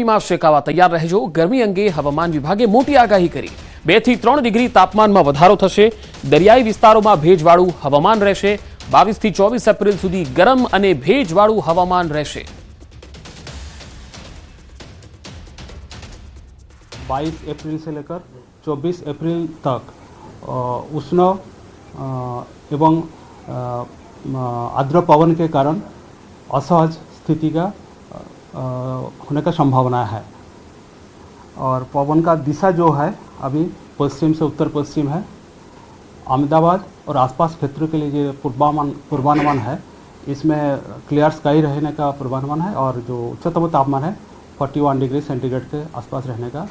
ગરમીમાં શેકાવા તૈયાર રહેજો। ગરમી અંગે હવામાન વિભાગે મોટી આગાહી કરી। 2 થી 3 ડિગ્રી તાપમાનમાં વધારો થશે। દરિયાઈ વિસ્તારોમાં ભેજવાળું હવામાન રહેશે। 22 થી 24 એપ્રિલ સુધી ગરમ અને ભેજવાળું હવામાન રહેશે। 22 अप्रैल से लेकर 24 अप्रैल तक उष्ण एवं आर्द्र पवन के कारण असहज स्थिति का होने का संभावना है और पवन का दिशा जो है अभी पश्चिम से उत्तर पश्चिम है। अहमदाबाद और आसपास क्षेत्रों के लिए जो पूर्वानुमान है इसमें क्लियर स्काई रहने का पूर्वानुमान है और जो उच्चतम तापमान है 41 डिग्री सेंटीग्रेड के आसपास रहने का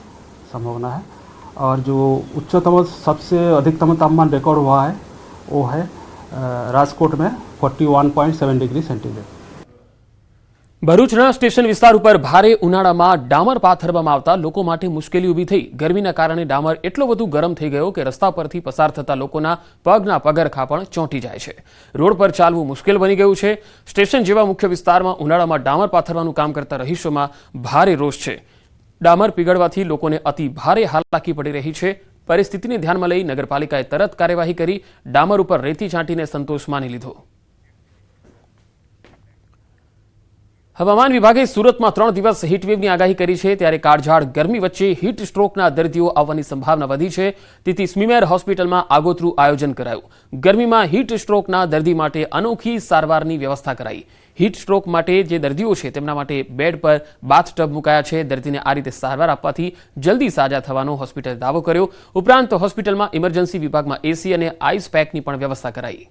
संभावना है और जो उच्चतम सबसे अधिकतम तापमान रिकॉर्ड हुआ है वो है राजकोट में 41.7 डिग्री सेंटीग्रेड। ભરૂચના સ્ટેશન વિસ્તાર ઉપર ભારે ઉનાળામાં ડામર પાથરવામાં આવતા લોકો માટે મુશ્કેલી ઊભી થઈ। ગરમીના કારણે ડામર એટલો બધું ગરમ થઈ ગયો કે રસ્તા પરથી પસાર થતા લોકોના પગના પગરખા પણ ચોંટી જાય છે। રોડ પર ચાલવું મુશ્કેલ બની ગયું છે। સ્ટેશન જેવા મુખ્ય વિસ્તારમાં ઉનાળામાં ડામર પાથરવાનું કામ કરતા રહીશોમાં ભારે રોષ છે। ડામર પીગળવાથી લોકોને અતિ ભારે હાલાકી પડી રહી છે। પરિસ્થિતિને ધ્યાનમાં લઈ નગરપાલિકાએ તરત કાર્યવાહી કરી ડામર ઉપર રેતી છાંટીને સંતોષ માની લીધો। હવામાન વિભાગે સુરતમાં 3 દિવસ હીટવેવની આગાહી કરી છે। ત્યારે કાળઝાળ ગરમી વચ્ચે હીટ સ્ટ્રોકના દર્દીઓ આવવાની સંભાવના વધી છે। તેથી સ્મીમેર હોસ્પિટલમાં આગોતરું આયોજન કરાયું। ગરમીમાં હીટ સ્ટ્રોકના દર્દી માટે અનોખી સારવારની વ્યવસ્થા કરાઈ। હીટ સ્ટ્રોક માટે જે દર્દીઓ છે તેમના માટે બેડ પર બાથટબ મુકાયા છે। દર્દીને આ રીતે સારવાર આપવાથી જલ્દી સાજા થવાનો હોસ્પિટલે દાવો કર્યો। ઉપરાંત હોસ્પિટલમાં ઇમરજન્સી વિભાગમાં એસી અને આઈસ પેકની પણ વ્યવસ્થા કરાઈ।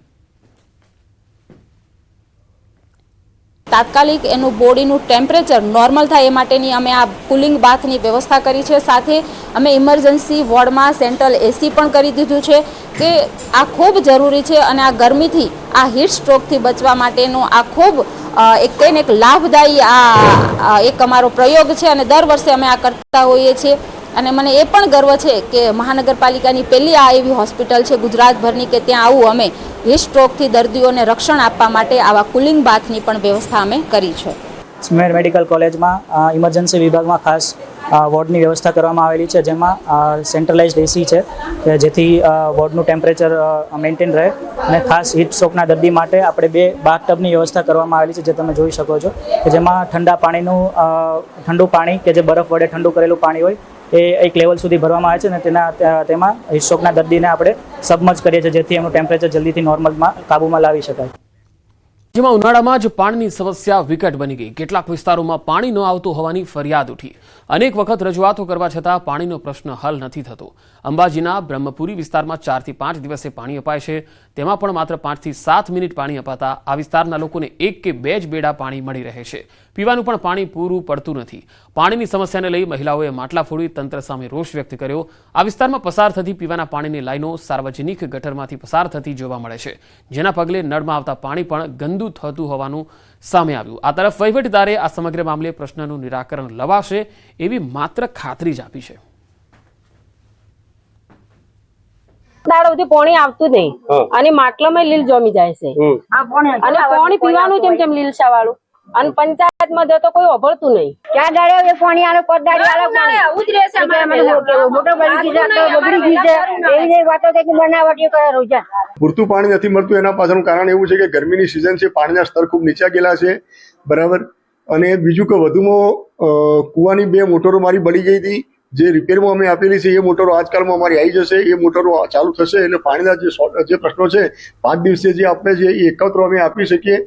તાત્કાલિક એનું બોડીનું ટેમ્પરેચર નોર્મલ થાય એ માટેની અમે આ કુલિંગ બાથની વ્યવસ્થા કરી છે। સાથે અમે ઇમરજન્સી વોર્ડમાં સેન્ટ્રલ એસી પણ કરી દીધું છે કે આ ખૂબ જરૂરી છે અને આ ગરમીથી આ હીટ સ્ટ્રોકથી બચવા માટેનો આ ખૂબ એક લાભદાયી આ એક અમારો પ્રયોગ છે અને દર વર્ષે અમે આ કરતા હોઈએ છીએ। અને મને એ પણ ગર્વ છે કે મહાનગરપાલિકાની પહેલી આ એવી હોસ્પિટલ છે ગુજરાતભરની કે ત્યાં આવું અમે હીટ સ્ટ્રોકથી દર્દીઓને રક્ષણ આપવા માટે આવા કુલિંગ બાથની પણ વ્યવસ્થા અમે કરી છે। સ્મેર મેડિકલ કોલેજમાં ઇમરજન્સી વિભાગમાં ખાસ વોર્ડની વ્યવસ્થા કરવામાં આવેલી છે, જેમાં સેન્ટ્રલાઇઝ્ડ એસી છે કે જેથી વોર્ડનું ટેમ્પરેચર મેન્ટેન રહે અને ખાસ હીટ સ્ટ્રોકના દર્દી માટે આપણે 2 બાથટબની વ્યવસ્થા કરવામાં આવેલી છે, જે તમે જોઈ શકો છો કે જેમાં ઠંડુ પાણી કે જે બરફ વડે ઠંડુ કરેલું પાણી હોય એ એક લેવલ સુધી ભરવામાં આવે છે અને તેમાં હીટ સ્ટ્રોકના દર્દીને આપણે સબમર્જ કરીએ છીએ જેથી એનું ટેમ્પરેચર જલ્દીથી નોર્મલમાં કાબૂમાં લાવી શકાય। જેમાં ઉનાળામાં જ પાણીની સમસ્યા વિકટ બની ગઈ। કેટલાક વિસ્તારોમાં પાણી ન આવતું હોવાની ફરિયાદ ઉઠી। અનેક વખત રજૂઆતો કરવા છતાં પાણીનો પ્રશ્ન હલ નથી થતો। અંબાજીના બ્રહ્મપુરી વિસ્તારમાં 4 થી 5 દિવસે પાણી અપાય છે, તેમાં પણ માત્ર 5 થી 7 મિનિટ પાણી અપાતા આ વિસ્તારના લોકોને 1 કે 2 જ બેડા પાણી મળી રહે છે। પીવાનું પણ પાણી પૂરું પડતું નથી। પાણીની સમસ્યાને લઈ મહિલાઓએ માટલા ફોડી તંત્ર સામે રોષ વ્યક્ત કર્યો। આ વિસ્તારમાં પસાર થતી પીવાના પાણીની લાઈનો સાર્વજનિક ગટરમાંથી પસાર થતી જોવા મળે છે, જેના પગલે નળમાં આવતા પાણી પણ ગંદુ થતું હોવાનું સામે આવ્યું। આ તરફ વહીવટદારે આ સમગ્ર મામલે પ્રશ્નનું નિરાકરણ લવાશે એવી માત્ર ખાતરી જ આપી છે। દાડોથી પાણી આવતું નહીં અને માટલામાં લીલ જમી જાય છે અને પાણી પીવાનું જેમ લીલસા વાળું અને પંચાયતમાં જતો કોઈ ઓભળતું નહીં। ક્યાં દાડે પાણી આલો પદાડી આલો પાણી આવું જ રહેશે અમારે મોટો બની ગઈ છે બગડી ગઈ છે એવી વાતો કે બનાવટી કરે રોજા પૂરતું પાણી નથી મળતું। એના પાછળનું કારણ એવું છે કે ગરમીની સિઝન છે, પાણીના સ્તર ખૂબ નીચા ગયેલા છે, બરાબર। અને બીજું કે વધુમાં કૂવાની 2 મોટરો મારી બની ગઈ હતી, જે રિપેરમાં અમે આપેલી છે એ મોટરો આજકાલમાં અમારી આવી જશે। એ મોટરો ચાલુ થશે એટલે પાણીના જે પ્રશ્નો છે 5 દિવસે જે આપણે છે એ એકત્ર અમે આપી શકીએ।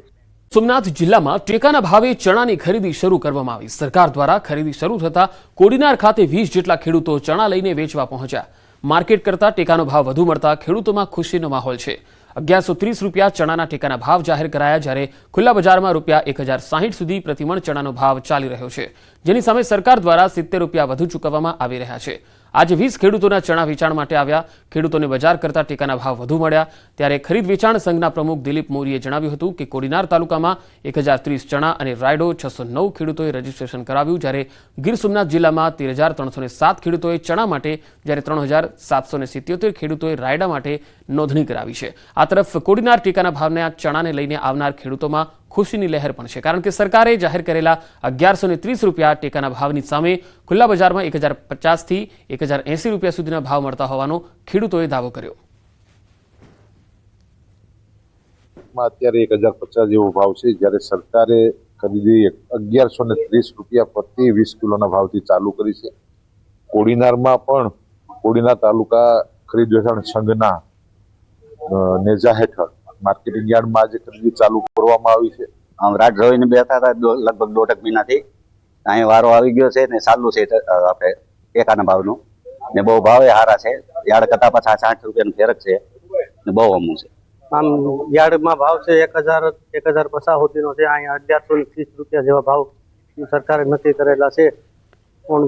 સોમનાથ જિલ્લામાં ટેકાના ભાવે ચણાની ખરીદી શરૂ કરવામાં આવી। સરકાર દ્વારા ખરીદી શરૂ થતા કોડીનાર ખાતે 20 જેટલા ખેડૂતો ચણા લઈને વેચવા પહોંચ્યા। માર્કેટ કરતા ટેકાનો ભાવ વધુ મળતા ખેડૂતોમાં ખુશીનો માહોલ છે। 1130 રૂપિયા ચણાના ટેકાના ભાવ જાહેર કરાયા, જ્યારે ખુલ્લા બજારમાં રૂપિયા 1060 સુધી પ્રતિમણ ચણાનો ભાવ ચાલી રહ્યો છે, જેની સામે સરકાર દ્વારા 70 રૂપિયા વધુ ચૂકવવામાં આવી રહ્યા છે। આજે 20 ખેડૂતોના ચણા વેચાણ માટે આવ્યા। ખેડૂતોને બજાર કરતા ટેકાના ભાવ વધુ મળ્યા। ત્યારે ખરીદ વેચાણ સંઘના પ્રમુખ દિલીપ મોરીએ જણાવ્યું હતું કે કોડીનાર તાલુકામાં 1030 ચણા અને રાયડો 609 ખેડૂતોએ રજીસ્ટ્રેશન કરાવ્યું, જ્યારે ગીર સોમનાથ જિલ્લામાં 13307 ખેડૂતોએ ચણા માટે, જ્યારે 3777 ખેડૂતોએ રાયડા માટે નોંધણી કરાવી છે। આ તરફ કોડીનાર ટેકાના ભાવના ચણાને લઈને આવનાર ખેડૂતોમાં ખુશીની લહેર પણ છે, કારણ કે સરકારે જાહેર કરેલા 1130 રૂપિયા ટેકાના ભાવની સામે ખુલ્લા બજારમાં 1050 થી 1080 રૂપિયા સુધીના ભાવ મળતા હોવાનો ખેડૂતોએ દાવો કર્યો. અત્યારે 1050 જેવો ભાવ છે, જ્યારે સરકારે ખરીદી 1130 રૂપિયા પ્રતિ 20 કિલોના ભાવથી ચાલુ કરી છે. કોડીનારમાં પણ કોડીનાર તાલુકા ખરીદ વેચાણ સંઘના નેજા હેઠળ માર્કેટિંગ યાર્ડમાં આજે ખરીદી ચાલુ કરવામાં આવી છે. રાત જોઈને બેઠા હતા લગભગ 1.5 મહિનાથી. અહીં વારો આવી ગયો છે ને ચાલુ છે આપણે ટેકાના ભાવનું ને બહુ ભાવે સારા છે. યાર્ડ કરતા 50-60 રૂપિયાનો ફેરક છે ને બહુ અમું છે. આમ યાર્ડમાં ભાવ છે 1050 સુધીનો છે. અહીંયા 1130 રૂપિયા જેવા ભાવ સરકારે નક્કી કરેલા છે. પણ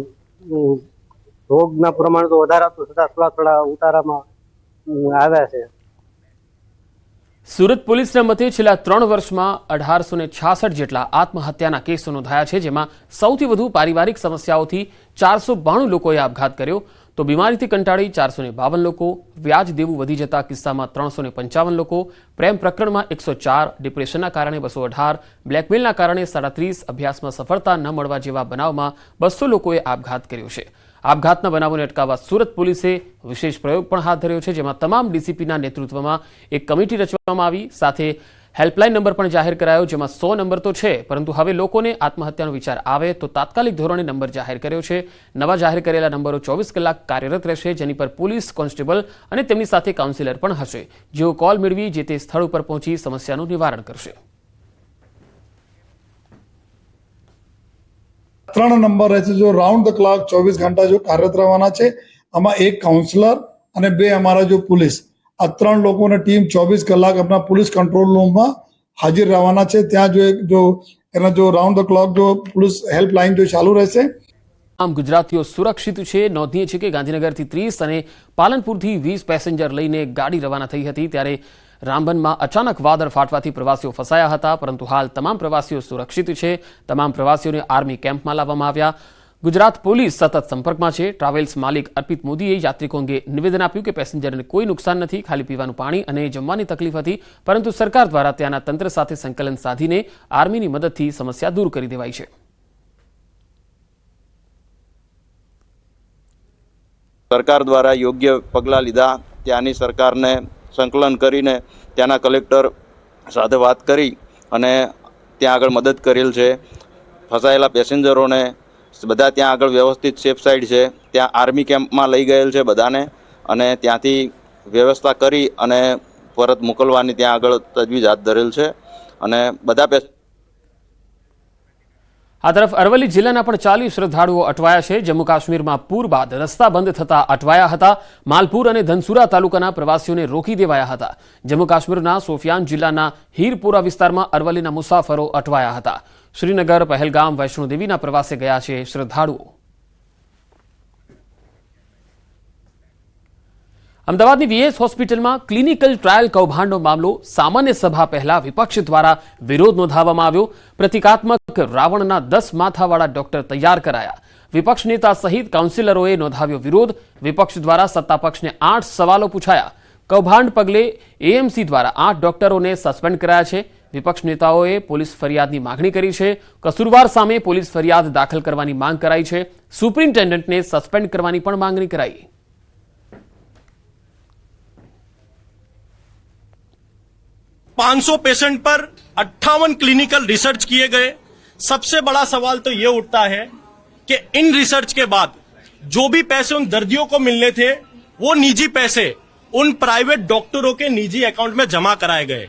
રોગના પ્રમાણ તો વધારે હતું છતાં થોડા ઉતારામાં આવ્યા છે. સુરત પોલીસના મતે છેલ્લા 3 વર્ષમાં 1866 જેટલા આત્મહત્યાના કેસો નોંધાયા છે, જેમાં સૌથી વધુ પારિવારિક સમસ્યાઓથી 492 લોકોએ આપઘાત કર્યો, તો બીમારીથી કંટાળી 452 લોકો, વ્યાજ દેવું વધી જતા કિસ્સામાં 355 લોકો, પ્રેમ પ્રકરણમાં 104, ડિપ્રેશનના કારણે 218, બ્લેકમેલના કારણે 37, અભ્યાસમાં સફળતા ન મળવા જેવા બનાવમાં 200 લોકોએ આપઘાત કર્યો છે. આપઘાતના બનાવોને અટકાવવા સુરત પોલીસે વિશેષ પ્રયોગ પણ હાથ ધર્યો છે, જેમાં તમામ ડીસીપીના નેતૃત્વમાં એક કમિટી રચવામાં આવી, સાથે હેલ્પલાઇન નંબર પણ જાહેર કરાયો, જેમાં 100 નંબર તો છે, પરંતુ હવે લોકોને આત્મહત્યાનો વિચાર આવે તો તાત્કાલિક ધોરણે નંબર જાહેર કર્યો છે. નવા જાહેર કરેલા નંબરો 24 કલાક કાર્યરત રહેશે, જેની પર પોલીસ કોન્સ્ટેબલ અને તેમની સાથે કાઉન્સિલર પણ હશે, જેઓ કોલ મેળવી જે તે સ્થળ ઉપર પહોંચી સમસ્યાનું નિવારણ કરશે. 3 નંબર રહેશે જો રાઉન્ડ ધ ક્લોક 24 ઘંટા જો કાર્યરત રહેવાના છે. આમાં એક કાઉન્સલર અને 2 અમારા જો પોલીસ, આ 3 લોકોની ટીમ 24 કલાક આપણા પોલીસ કંટ્રોલ રૂમમાં હાજર રહેવાના છે. ત્યાં જો રાઉન્ડ ધ ક્લોક જો પોલીસ હેલ્પલાઇન જો ચાલુ રહેશે. આમ ગુજરાતીઓ સુરક્ષિત છે. નોંધનીય છે કે ગાંધીનગરથી 30 અને પાલનપુરથી 20 પેસેન્જર લઈને ગાડી રવાના થઈ હતી, ત્યારે રામબનમાં અચાનક વાદળ ફાટવાથી પ્રવાસીઓ ફસાયા હતા, પરંતુ હાલ તમામ પ્રવાસીઓ સુરક્ષિત છે. તમામ પ્રવાસીઓને આર્મી કેમ્પમાં લાવવામાં આવ્યા. ગુજરાત પોલીસ સતત સંપર્કમાં છે. ટ્રાવેલ્સ માલિક અર્પિત મોદીએ યાત્રિકો અંગે નિવેદન આપ્યું કે પેસેન્જરને કોઈ નુકસાન નથી, ખાલી પીવાનું પાણી અને જમવાની તકલીફ હતી, પરંતુ સરકાર દ્વારા ત્યાંના તંત્ર સાથે સંકલન સાધીને આર્મીની મદદથી સમસ્યા દૂર કરી દેવાઈ છે. સરકાર દ્વારા યોગ્ય પગલાં લીધા. ત્યાંની સરકારને સંકલન કરીને ત્યાંના કલેક્ટર સાથે વાત કરી અને ત્યાં આગળ મદદ કરેલ છે. ફસાયેલા પેસેન્જરોને બધા ત્યાં આગળ વ્યવસ્થિત સેફ સાઇડ છે, ત્યાં આર્મી કેમ્પમાં લઈ ગયેલ છે બધાને, અને ત્યાંથી વ્યવસ્થા કરી અને પરત મોકલવાની ત્યાં આગળ તજવીજ હાથ ધરેલ છે. અને બધા આ તરફ અરવલ્લી જિલ્લાના પણ 40 શ્રદ્ધાળુઓ અટવાયા છે. જમ્મુ કાશ્મીરમાં પૂર બાદ રસ્તા બંધ થતા અટવાયા હતા. માલપુર અને ધનસુરા તાલુકાના પ્રવાસીઓને રોકી દેવાયા હતા. જમ્મુ કાશ્મીરના સોફિયાન જિલ્લાના હીરપુરા વિસ્તારમાં અરવલ્લીના મુસાફરો અટવાયા હતા. શ્રીનગર, પહેલગામ, વૈષ્ણોદેવીના પ્રવાસે ગયા છે શ્રદ્ધાળુઓ. અમદાવાદની વીએસ હોસ્પિટલમાં ક્લિનિકલ ટ્રાયલ કૌભાંડનો મામલો. સામાન્ય સભા પહેલા વિપક્ષ દ્વારા વિરોધ નોંધાવવામાં આવ્યો. પ્રતિકાત્મક રાવણના 10 માથાવાળા ડોક્ટર તૈયાર કરાયા. વિપક્ષ નેતા સહિત કાઉન્સિલરોએ નોંધાવ્યો વિરોધ. વિપક્ષ દ્વારા સત્તાપક્ષને 8 સવાલો પૂછાયા. કૌભાંડ પગલે એએમસી દ્વારા 8 ડોક્ટરોને સસ્પેન્ડ કરાયા છે. વિપક્ષ નેતાઓએ પોલીસ ફરિયાદની માંગણી કરી છે. કસૂરવાર સામે પોલીસ ફરિયાદ દાખલ કરવાની માંગ કરાઈ છે. સુપ્રિન્ટેન્ડન્ટને સસ્પેન્ડ કરવાની પણ માંગણી કરાઈ. ₹500 पेशेंट पर 58 क्लिनिकल रिसर्च किए गए। सबसे बड़ा सवाल तो ये उठता है कि इन रिसर्च के बाद जो भी पैसे उन दर्दियों को मिलने थे, वो निजी पैसे उन प्राइवेट डॉक्टरों के निजी अकाउंट में जमा कराए गए।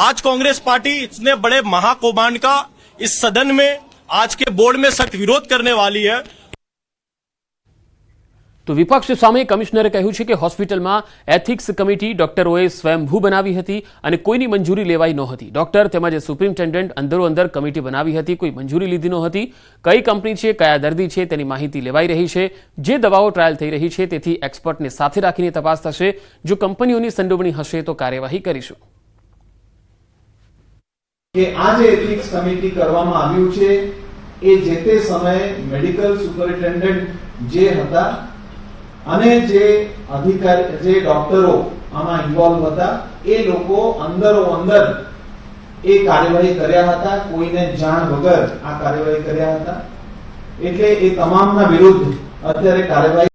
आज कांग्रेस पार्टी इतने बड़े महाकौभांड का इस सदन में आज के बोर्ड में सख्त विरोध करने वाली है। તો વિપક્ષ સામે કમિશનરે કહ્યું છે કે હોસ્પિટલમાં એથિક્સ કમિટી ડોક્ટરોએ સ્વયંભૂ બનાવી હતી અને કોઈની મંજૂરી લેવાઈ નહોતી. ડોક્ટર તેમજ સુપ્રિન્ટેન્ડન્ટ અંદરોઅંદર કમિટી બનાવી હતી, કોઈ મંજૂરી લીધી નહોતી. કઈ કંપની છે, કયા દર્દી છે તેની માહિતી લેવાઈ રહી છે. જે દવાઓ ટ્રાયલ થઈ રહી છે તેથી એક્સપર્ટને સાથે રાખીને તપાસ થશે. જો કંપનીઓની સંડોવણી હશે તો કાર્યવાહી કરીશું. કે આ જે એથિક્સ કમિટી કરવામાં આવ્યું છે એ જે તે સમયે મેડિકલ સુપરિન્ટેન્ડન્ટ જે હતા અને જે અધિકારી જે ડોક્ટરો આમાં ઇન્વોલ્વ હતા એ લોકો અંદરો અંદર એ કાર્યવાહી કર્યા હતા, કોઈને જાણ વગર આ કાર્યવાહી કર્યા હતા, એટલે એ તમામના વિરુદ્ધ અત્યારે કાર્યવાહી